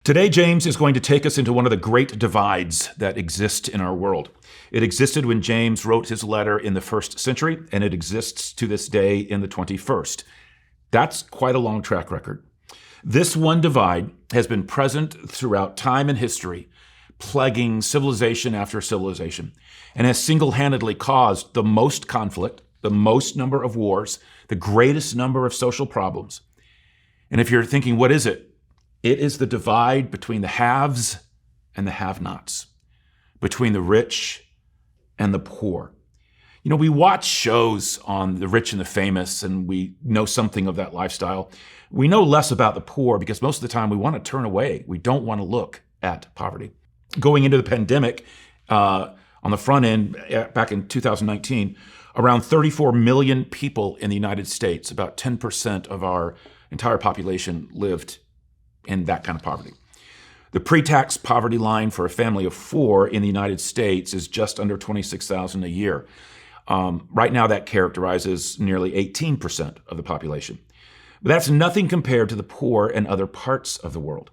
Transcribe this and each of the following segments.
Today, James is going to take us into one of the great divides that exist in our world. It existed when James wrote his letter in the first century, and it exists to this day in the 21st. That's quite a long track record. This one divide has been present throughout time and history, plaguing civilization after civilization, and has single-handedly caused the most conflict, the most number of wars, the greatest number of social problems. And if you're thinking, what is it? It is the divide between the haves and the have-nots, between the rich and the poor. You know, we watch shows on the rich and the famous, and we know something of that lifestyle. We know less about the poor because most of the time we want to turn away. We don't want to look at poverty. Going into the pandemic, on the front end, back in 2019, around 34 million people in the United States, about 10% of our entire population, lived in that kind of poverty. The pre-tax poverty line for a family of four in the United States is just under $26,000 a year. Right now, that characterizes nearly 18% of the population. But that's nothing compared to the poor in other parts of the world.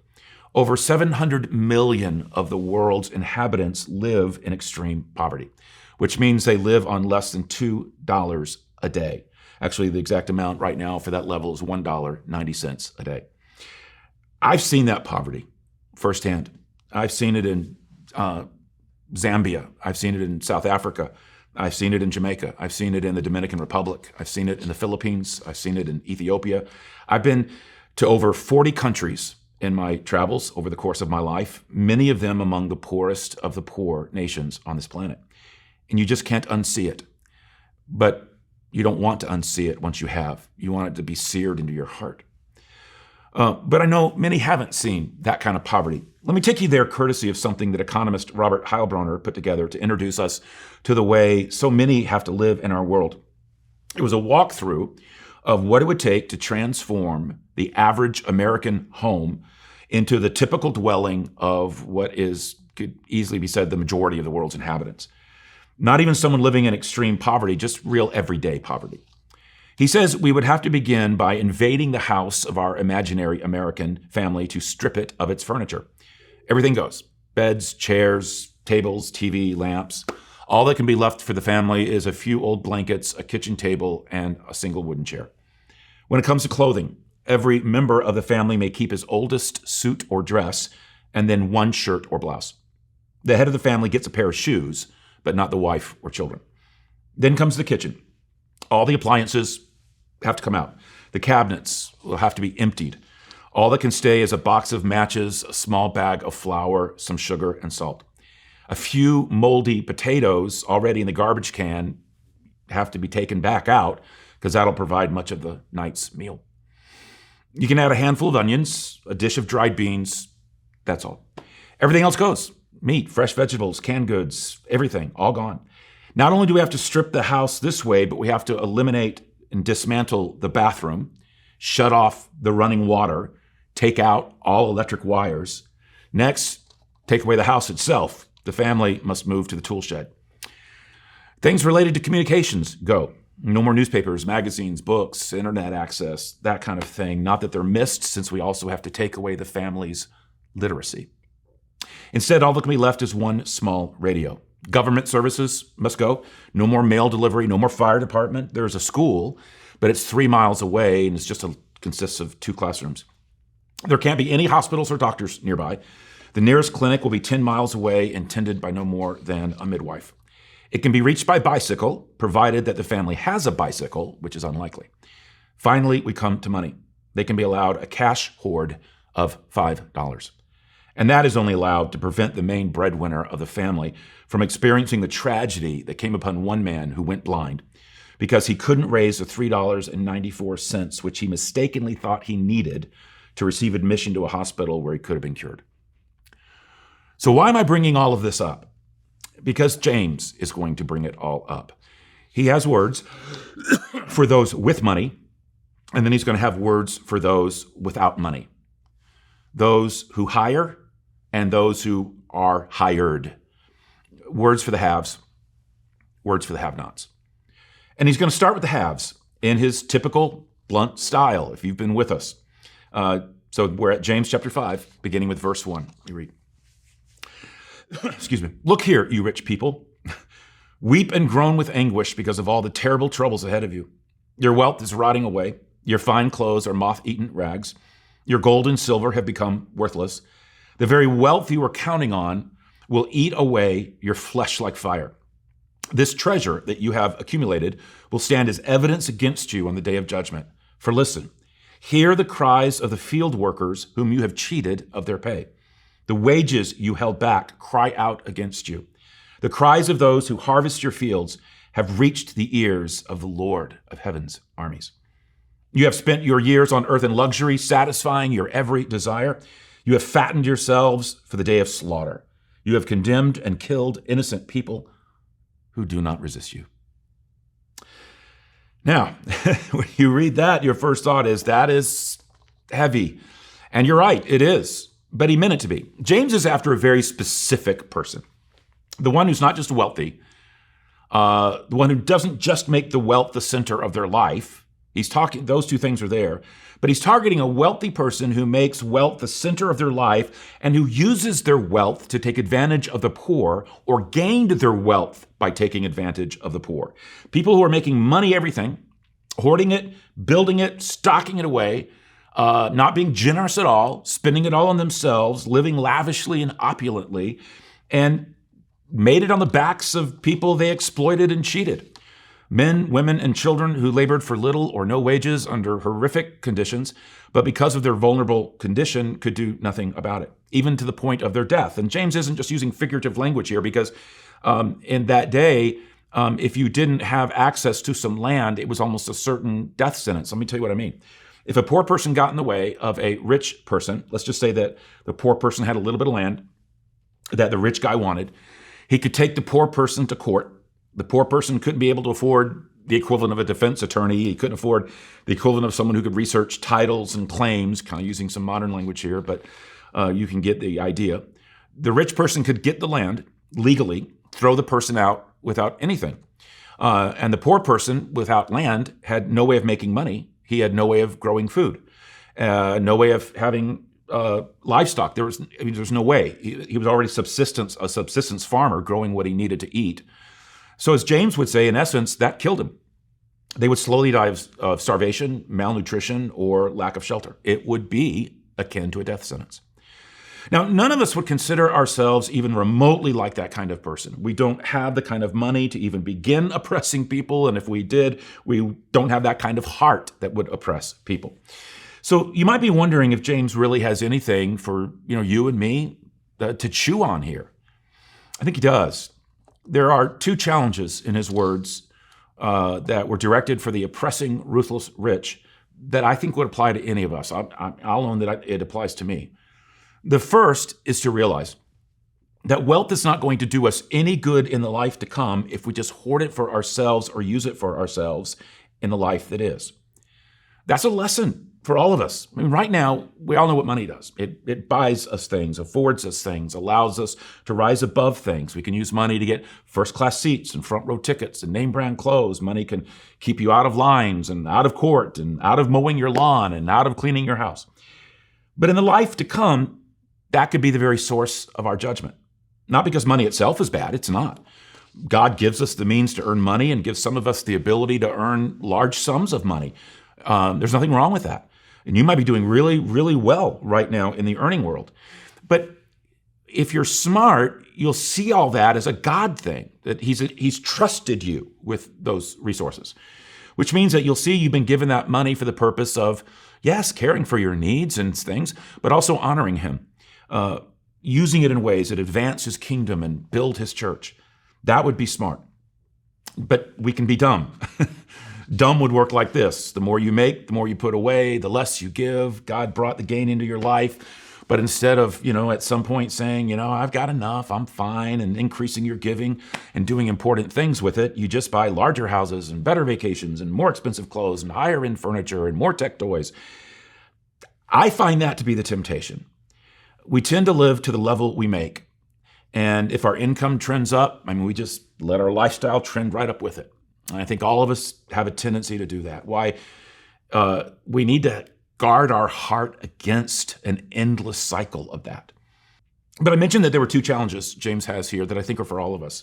Over 700 million of the world's inhabitants live in extreme poverty, which means they live on less than $2 a day. Actually, the exact amount right now for that level is $1.90 a day. I've seen that poverty firsthand. I've seen it in Zambia. I've seen it in South Africa. I've seen it in Jamaica. I've seen it in the Dominican Republic. I've seen it in the Philippines. I've seen it in Ethiopia. I've been to over 40 countries in my travels over the course of my life, many of them among the poorest of the poor nations on this planet. And you just can't unsee it. But you don't want to unsee it once you have. You want it to be seared into your heart. But I know many haven't seen that kind of poverty. Let me take you there courtesy of something that economist Robert Heilbronner put together to introduce us to the way so many have to live in our world. It was a walkthrough of what it would take to transform the average American home into the typical dwelling of what could easily be said, the majority of the world's inhabitants. Not even someone living in extreme poverty, just real everyday poverty. He says we would have to begin by invading the house of our imaginary American family to strip it of its furniture. Everything goes. Beds, chairs, tables, TV, lamps. All that can be left for the family is a few old blankets, a kitchen table, and a single wooden chair. When it comes to clothing, every member of the family may keep his oldest suit or dress, and then one shirt or blouse. The head of the family gets a pair of shoes, but not the wife or children. Then comes the kitchen. All the appliances have to come out. The cabinets will have to be emptied. All that can stay is a box of matches, a small bag of flour, some sugar, and salt. A few moldy potatoes already in the garbage can have to be taken back out because that'll provide much of the night's meal. You can add a handful of onions, a dish of dried beans. That's all. Everything else goes. Meat, fresh vegetables, canned goods, everything, all gone. Not only do we have to strip the house this way, but we have to eliminate and dismantle the bathroom, shut off the running water, take out all electric wires. Next, take away the house itself. The family must move to the tool shed. Things related to communications go. No more newspapers, magazines, books, internet access, that kind of thing. Not that they're missed, since we also have to take away the family's literacy. Instead, all that can be left is one small radio. Government services must go. No more mail delivery, no more fire department. There's a school, but it's 3 miles away and consists of 2 classrooms. There can't be any hospitals or doctors nearby. The nearest clinic will be 10 miles away and tended by no more than a midwife. It can be reached by bicycle, provided that the family has a bicycle, which is unlikely. Finally, we come to money. They can be allowed a cash hoard of $5. And that is only allowed to prevent the main breadwinner of the family from experiencing the tragedy that came upon one man who went blind because he couldn't raise the $3.94, which he mistakenly thought he needed to receive admission to a hospital where he could have been cured. So why am I bringing all of this up? Because James is going to bring it all up. He has words for those with money, and then he's going to have words for those without money. Those who hire and those who are hired. Words for the haves, words for the have-nots. And he's going to start with the haves in his typical blunt style, if you've been with us. So we're at James chapter 5, beginning with verse 1. We read, excuse me. Look here, you rich people. Weep and groan with anguish because of all the terrible troubles ahead of you. Your wealth is rotting away. Your fine clothes are moth-eaten rags. Your gold and silver have become worthless. The very wealth you were counting on will eat away your flesh like fire. This treasure that you have accumulated will stand as evidence against you on the day of judgment. For listen, hear the cries of the field workers whom you have cheated of their pay. The wages you held back cry out against you. The cries of those who harvest your fields have reached the ears of the Lord of heaven's armies. You have spent your years on earth in luxury, satisfying your every desire. You have fattened yourselves for the day of slaughter. You have condemned and killed innocent people who do not resist you. Now, when you read that, your first thought is, that is heavy. And you're right, it is. But he meant it to be. James is after a very specific person. The one who's not just wealthy, the one who doesn't just make the wealth the center of their life. He's talking, those two things are there. But he's targeting a wealthy person who makes wealth the center of their life and who uses their wealth to take advantage of the poor, or gained their wealth by taking advantage of the poor. People who are making money everything, hoarding it, building it, stocking it away, not being generous at all, spending it all on themselves, living lavishly and opulently, and made it on the backs of people they exploited and cheated. Men, women, and children who labored for little or no wages under horrific conditions, but because of their vulnerable condition could do nothing about it, even to the point of their death. And James isn't just using figurative language here, because in that day, if you didn't have access to some land, it was almost a certain death sentence. Let me tell you what I mean. If a poor person got in the way of a rich person, let's just say that the poor person had a little bit of land that the rich guy wanted, he could take the poor person to court. The poor person couldn't be able to afford the equivalent of a defense attorney. He couldn't afford the equivalent of someone who could research titles and claims, kind of using some modern language here, but you can get the idea. The rich person could get the land legally, throw the person out without anything. And the poor person without land had no way of making money. He had no way of growing food, no way of having livestock. There's no way. He was already a subsistence farmer growing what he needed to eat. So as James would say, in essence, that killed him. They would slowly die of starvation, malnutrition, or lack of shelter. It would be akin to a death sentence. Now, none of us would consider ourselves even remotely like that kind of person. We don't have the kind of money to even begin oppressing people, and if we did, we don't have that kind of heart that would oppress people. So you might be wondering if James really has anything for you and me to chew on here. I think he does. There are two challenges in his words that were directed for the oppressing, ruthless rich that I think would apply to any of us. I'll own that it applies to me. The first is to realize that wealth is not going to do us any good in the life to come if we just hoard it for ourselves or use it for ourselves in the life that is. That's a lesson for all of us. I mean, right now, we all know what money does. It buys us things, affords us things, allows us to rise above things. We can use money to get first-class seats and front-row tickets and name-brand clothes. Money can keep you out of lines and out of court and out of mowing your lawn and out of cleaning your house. But in the life to come, that could be the very source of our judgment. Not because money itself is bad. It's not. God gives us the means to earn money and gives some of us the ability to earn large sums of money. There's nothing wrong with that. And you might be doing really, really well right now in the earning world. But if you're smart, you'll see all that as a God thing, that he's trusted you with those resources, which means that you'll see you've been given that money for the purpose of, yes, caring for your needs and things, but also honoring him, using it in ways that advance his kingdom and build his church. That would be smart. But we can be dumb. Dumb would work like this. The more you make, the more you put away, the less you give. God brought the gain into your life. But instead of, at some point saying, I've got enough, I'm fine, and increasing your giving and doing important things with it, you just buy larger houses and better vacations and more expensive clothes and higher end furniture and more tech toys. I find that to be the temptation. We tend to live to the level we make. And if our income trends up, we just let our lifestyle trend right up with it. And I think all of us have a tendency to do that. Why? We need to guard our heart against an endless cycle of that. But I mentioned that there were two challenges James has here that I think are for all of us.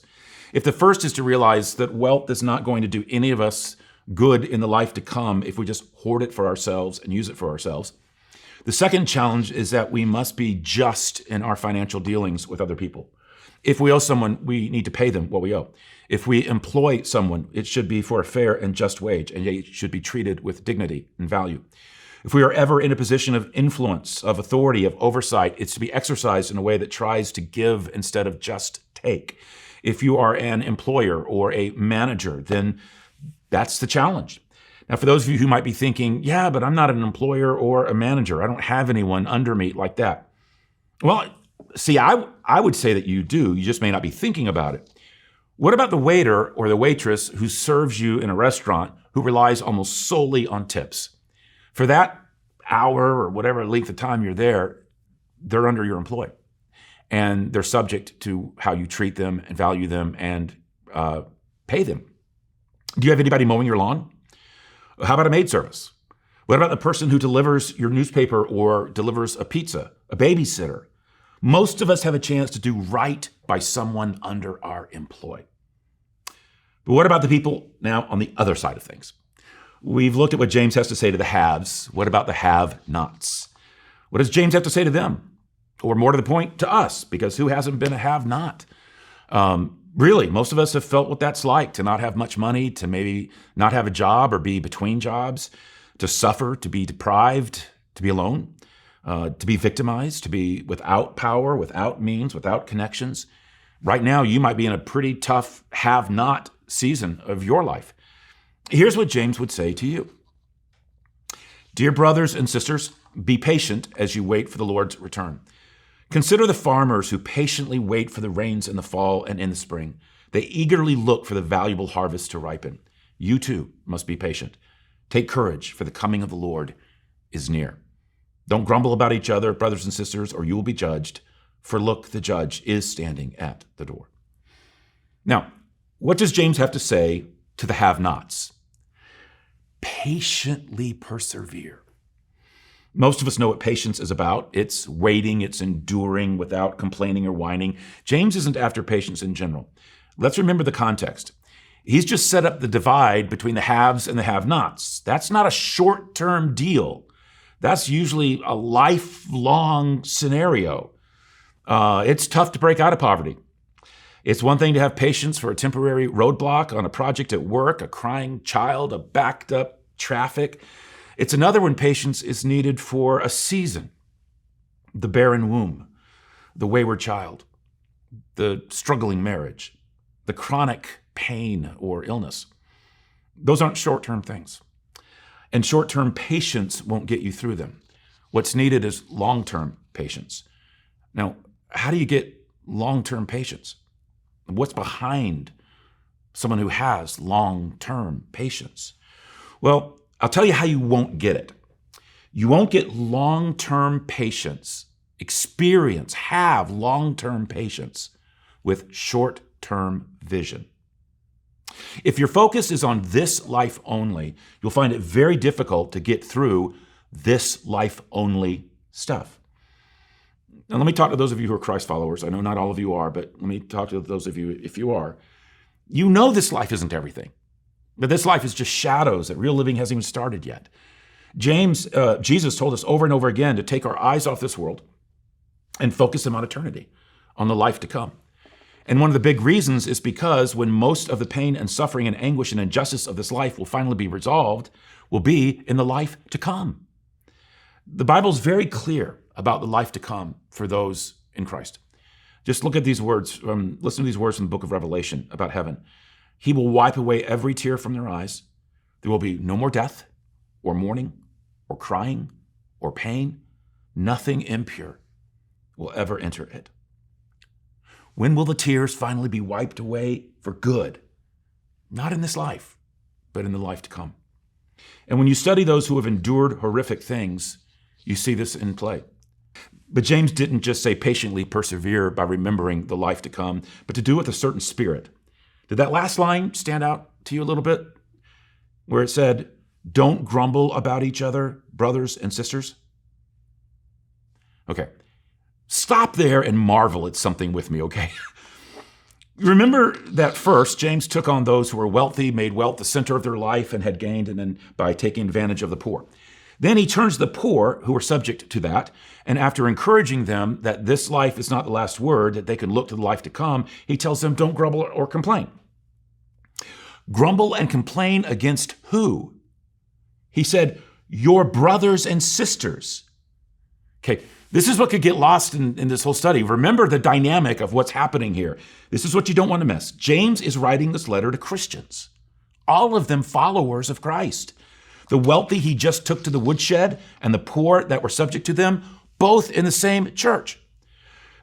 If the first is to realize that wealth is not going to do any of us good in the life to come if we just hoard it for ourselves and use it for ourselves. The second challenge is that we must be just in our financial dealings with other people. If we owe someone, we need to pay them what we owe. If we employ someone, it should be for a fair and just wage, and they should be treated with dignity and value. If we are ever in a position of influence, of authority, of oversight, it's to be exercised in a way that tries to give instead of just take. If you are an employer or a manager, then that's the challenge. Now, for those of you who might be thinking, yeah, but I'm not an employer or a manager. I don't have anyone under me like that. Well, see, I would say that you do. You just may not be thinking about it. What about the waiter or the waitress who serves you in a restaurant who relies almost solely on tips? For that hour or whatever length of time you're there, they're under your employ. And they're subject to how you treat them and value them and pay them. Do you have anybody mowing your lawn? How about a maid service? What about the person who delivers your newspaper or delivers a pizza, a babysitter? Most of us have a chance to do right by someone under our employ. But what about the people now on the other side of things? We've looked at what James has to say to the haves. What about the have-nots? What does James have to say to them? Or more to the point, to us, because who hasn't been a have-not? Really, most of us have felt what that's like, to not have much money, to maybe not have a job or be between jobs, to suffer, to be deprived, to be alone, to be victimized, to be without power, without means, without connections. Right now, you might be in a pretty tough have-not season of your life. Here's what James would say to you. Dear brothers and sisters, be patient as you wait for the Lord's return. Consider the farmers who patiently wait for the rains in the fall and in the spring. They eagerly look for the valuable harvest to ripen. You too must be patient. Take courage, for the coming of the Lord is near. Don't grumble about each other, brothers and sisters, or you will be judged. For look, the judge is standing at the door. Now, what does James have to say to the have-nots? Patiently persevere. Most of us know what patience is about. It's waiting, it's enduring without complaining or whining. James isn't after patience in general. Let's remember the context. He's just set up the divide between the haves and the have-nots. That's not a short-term deal. That's usually a lifelong scenario. It's tough to break out of poverty. It's one thing to have patience for a temporary roadblock on a project at work, a crying child, a backed up traffic. It's another when patience is needed for a season, the barren womb, the wayward child, the struggling marriage, the chronic pain or illness. Those aren't short-term things. And short-term patience won't get you through them. What's needed is long-term patience. Now, how do you get long-term patience? What's behind someone who has long-term patience? Well, I'll tell you how you won't get it. You won't get long-term patience, have long-term patience with short-term vision. If your focus is on this life only, you'll find it very difficult to get through this life only stuff. Now, let me talk to those of you who are Christ followers. I know not all of you are, but let me talk to those of you if you are. You know this life isn't everything, but this life is just shadows, that real living hasn't even started yet. Jesus told us over and over again to take our eyes off this world and focus them on eternity, on the life to come. And one of the big reasons is because when most of the pain and suffering and anguish and injustice of this life will finally be resolved, will be in the life to come. The Bible's very clear about the life to come for those in Christ. Just look at these words, listen to these words from the book of Revelation about heaven. He will wipe away every tear from their eyes. There will be no more death or mourning or crying or pain. Nothing impure will ever enter it. When will the tears finally be wiped away for good? Not in this life, but in the life to come. And when you study those who have endured horrific things, you see this in play. But James didn't just say patiently persevere by remembering the life to come, but to do it with a certain spirit. Did that last line stand out to you a little bit? Where it said, Don't grumble about each other, brothers and sisters. Okay, stop there and marvel at something with me, okay? Remember that first, James took on those who were wealthy, made wealth the center of their life, and had gained, and then by taking advantage of the poor. Then he turns to the poor who are subject to that, and after encouraging them that this life is not the last word, that they can look to the life to come, he tells them, don't grumble or complain. Grumble and complain against who? He said, your brothers and sisters. Okay, this is what could get lost in this whole study. Remember the dynamic of what's happening here. This is what you don't want to miss. James is writing this letter to Christians, all of them followers of Christ. The wealthy he just took to the woodshed and the poor that were subject to them, both in the same church.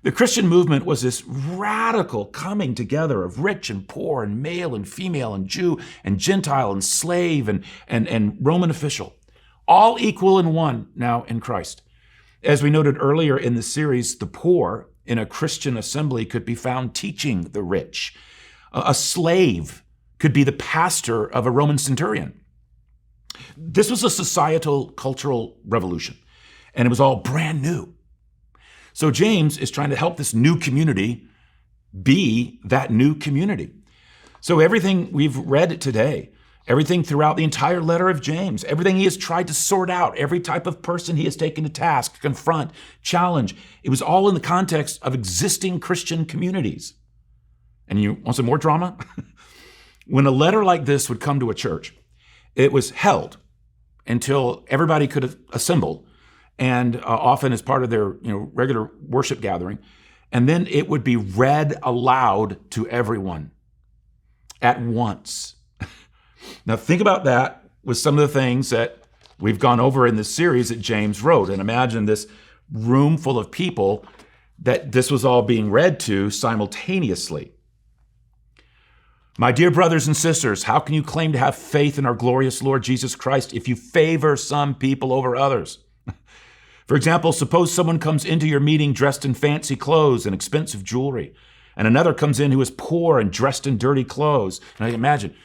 The Christian movement was this radical coming together of rich and poor and male and female and Jew and Gentile and slave and Roman official, all equal in one now in Christ. As we noted earlier in the series, the poor in a Christian assembly could be found teaching the rich. A slave could be the pastor of a Roman centurion. This was a societal, cultural revolution, and it was all brand new. So James is trying to help this new community be that new community. So everything we've read today, everything throughout the entire letter of James, everything he has tried to sort out, every type of person he has taken to task, confront, challenge, it was all in the context of existing Christian communities. And you want some more drama? When a letter like this would come to a church, it was held until everybody could assemble, and often as part of their regular worship gathering, and then it would be read aloud to everyone at once. Now think about that with some of the things that we've gone over in this series that James wrote, and imagine this room full of people that this was all being read to simultaneously. My dear brothers and sisters, how can you claim to have faith in our glorious Lord Jesus Christ if you favor some people over others? For example, suppose someone comes into your meeting dressed in fancy clothes and expensive jewelry, and another comes in who is poor and dressed in dirty clothes. And I imagine,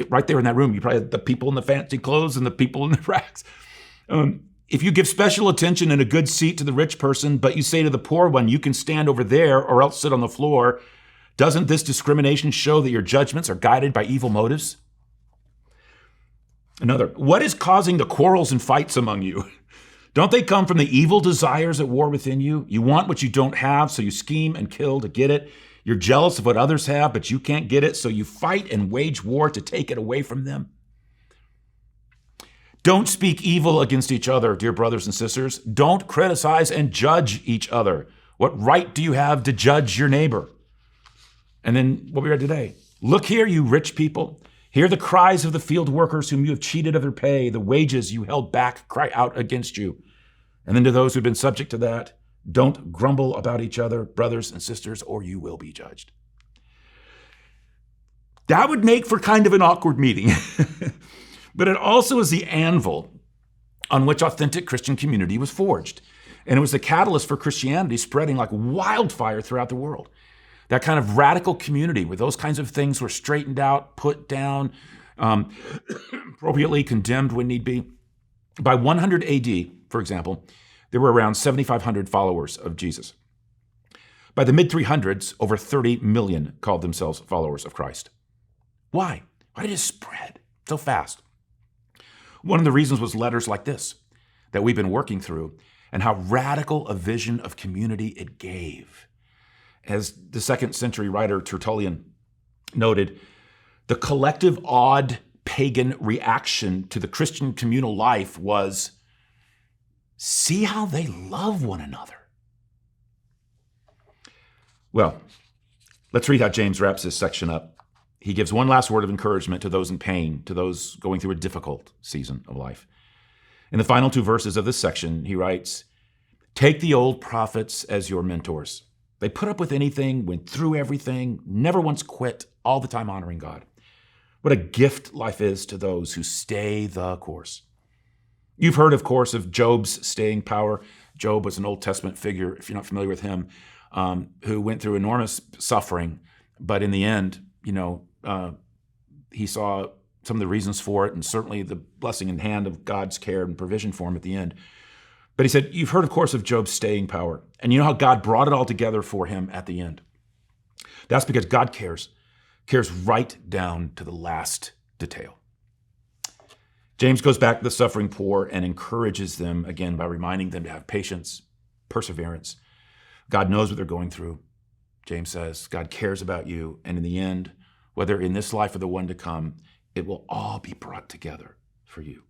right there in that room, you probably have the people in the fancy clothes and the people in the rags. If you give special attention and a good seat to the rich person, but you say to the poor one, you can stand over there or else sit on the floor, doesn't this discrimination show that your judgments are guided by evil motives? Another, what is causing the quarrels and fights among you? Don't they come from the evil desires at war within you? You want what you don't have, so you scheme and kill to get it. You're jealous of what others have, but you can't get it, so you fight and wage war to take it away from them. Don't speak evil against each other, dear brothers and sisters. Don't criticize and judge each other. What right do you have to judge your neighbor? And then what we read today. Look here, you rich people. Hear the cries of the field workers whom you have cheated of their pay. The wages you held back cry out against you. And then to those who've been subject to that, don't grumble about each other, brothers and sisters, or you will be judged. That would make for kind of an awkward meeting. But it also is the anvil on which authentic Christian community was forged. And it was the catalyst for Christianity spreading like wildfire throughout the world. That kind of radical community where those kinds of things were straightened out, put down, appropriately condemned when need be. By 100 AD, for example, there were around 7,500 followers of Jesus. By the mid-300s, over 30 million called themselves followers of Christ. Why? Why did it spread so fast? One of the reasons was letters like this that we've been working through and how radical a vision of community it gave. As the 2nd century writer Tertullian noted, the collective awed pagan reaction to the Christian communal life was, see how they love one another. Well, let's read how James wraps this section up. He gives one last word of encouragement to those in pain, to those going through a difficult season of life. In the final 2 verses of this section, he writes, take the old prophets as your mentors. They put up with anything, went through everything, never once quit, all the time honoring God. What a gift life is to those who stay the course. You've heard, of course, of Job's staying power. Job was an Old Testament figure, if you're not familiar with him, who went through enormous suffering. But in the end, he saw some of the reasons for it, and certainly the blessing in hand of God's care and provision for him at the end. But he said, you've heard, of course, of Job's staying power. And you know how God brought it all together for him at the end. That's because God cares right down to the last detail. James goes back to the suffering poor and encourages them again by reminding them to have patience, perseverance. God knows what they're going through. James says, God cares about you. And in the end, whether in this life or the one to come, it will all be brought together for you.